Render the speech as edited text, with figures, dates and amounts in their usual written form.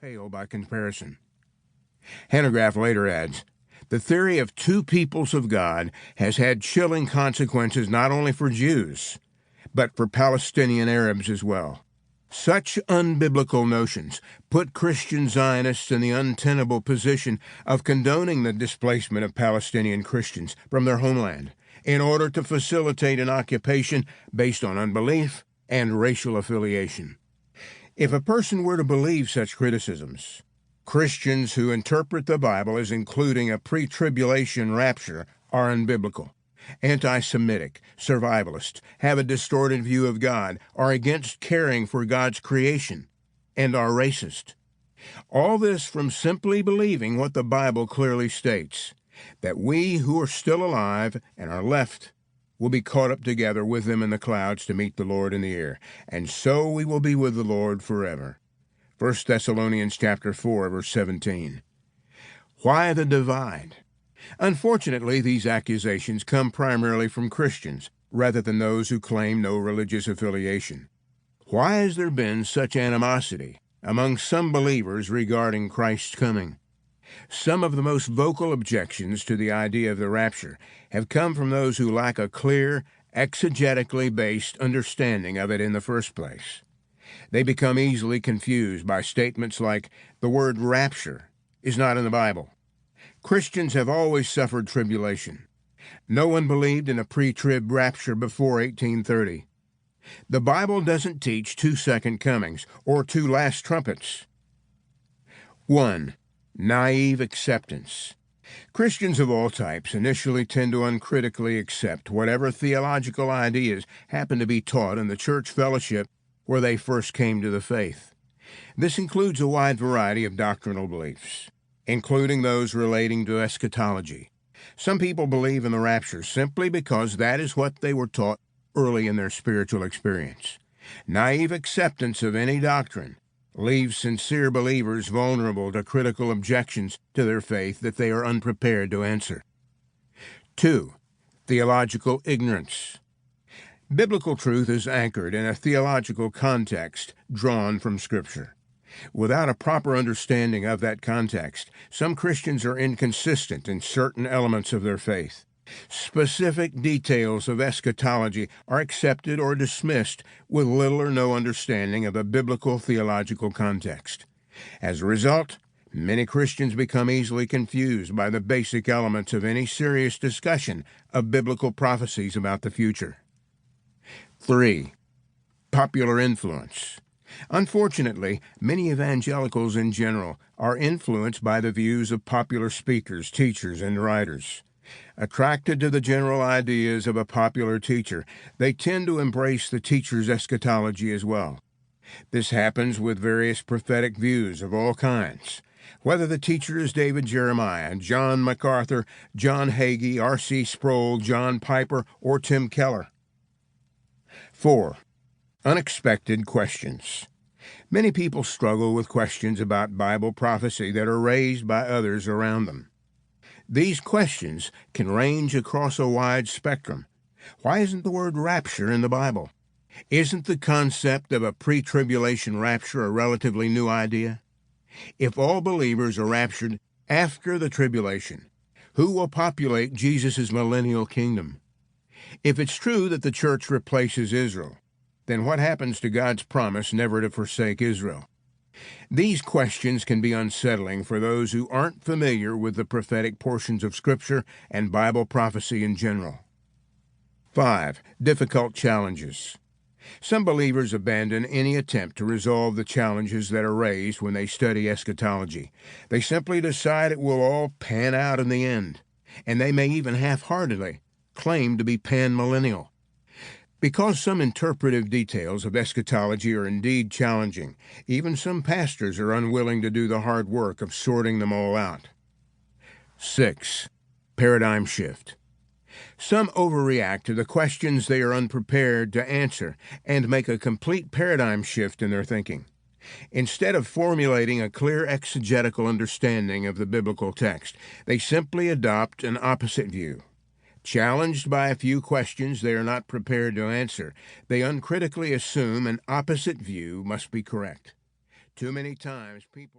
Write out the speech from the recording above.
pale by comparison. Hanegraaff later adds, the theory of two peoples of God has had chilling consequences not only for Jews, but for Palestinian Arabs as well. Such unbiblical notions put Christian Zionists in the untenable position of condoning the displacement of Palestinian Christians from their homeland in order to facilitate an occupation based on unbelief and racial affiliation. If a person were to believe such criticisms, Christians who interpret the Bible as including a pre-tribulation rapture are unbiblical, anti-Semitic, survivalist, have a distorted view of God, are against caring for God's creation, and are racist. All this from simply believing what the Bible clearly states, that we who are still alive and are left will be caught up together with them in the clouds to meet the Lord in the air, and so we will be with the Lord forever. 1 Thessalonians chapter 4, verse 17. Why the divide? Unfortunately, these accusations come primarily from Christians, rather than those who claim no religious affiliation. Why has there been such animosity among some believers regarding Christ's coming? Some of the most vocal objections to the idea of the rapture have come from those who lack a clear, exegetically based understanding of it in the first place. They become easily confused by statements like, the word rapture is not in the Bible. Christians have always suffered tribulation. No one believed in a pre-trib rapture before 1830. The Bible doesn't teach two second comings or two last trumpets. 1. Naive acceptance. Christians of all types initially tend to uncritically accept whatever theological ideas happen to be taught in the church fellowship where they first came to the faith. This includes a wide variety of doctrinal beliefs, including those relating to eschatology. Some people believe in the rapture simply because that is what they were taught early in their spiritual experience. Naive acceptance of any doctrine leaves sincere believers vulnerable to critical objections to their faith that they are unprepared to answer. 2. Theological ignorance. Biblical truth is anchored in a theological context drawn from Scripture. Without a proper understanding of that context, some Christians are inconsistent in certain elements of their faith. Specific details of eschatology are accepted or dismissed with little or no understanding of a biblical theological context. As a result, many Christians become easily confused by the basic elements of any serious discussion of biblical prophecies about the future. 3. Popular influence. Unfortunately, many evangelicals in general are influenced by the views of popular speakers, teachers, and writers. Attracted to the general ideas of a popular teacher, they tend to embrace the teacher's eschatology as well. This happens with various prophetic views of all kinds, whether the teacher is David Jeremiah, John MacArthur, John Hagee, R.C. Sproul, John Piper, or Tim Keller. 4. Unexpected questions. Many people struggle with questions about Bible prophecy that are raised by others around them. These questions can range across a wide spectrum. Why isn't the word rapture in the Bible? Isn't the concept of a pre-tribulation rapture a relatively new idea? If all believers are raptured after the tribulation, who will populate Jesus' millennial kingdom? If it's true that the church replaces Israel, then what happens to God's promise never to forsake Israel? These questions can be unsettling for those who aren't familiar with the prophetic portions of Scripture and Bible prophecy in general. 5. Difficult challenges. Some believers abandon any attempt to resolve the challenges that are raised when they study eschatology. They simply decide it will all pan out in the end, and they may even half-heartedly claim to be pan-millennial. Because some interpretive details of eschatology are indeed challenging, even some pastors are unwilling to do the hard work of sorting them all out. 6. Paradigm shift. Some overreact to the questions they are unprepared to answer and make a complete paradigm shift in their thinking. Instead of formulating a clear exegetical understanding of the biblical text, they simply adopt an opposite view. Challenged by a few questions they are not prepared to answer, they uncritically assume an opposite view must be correct. Too many times people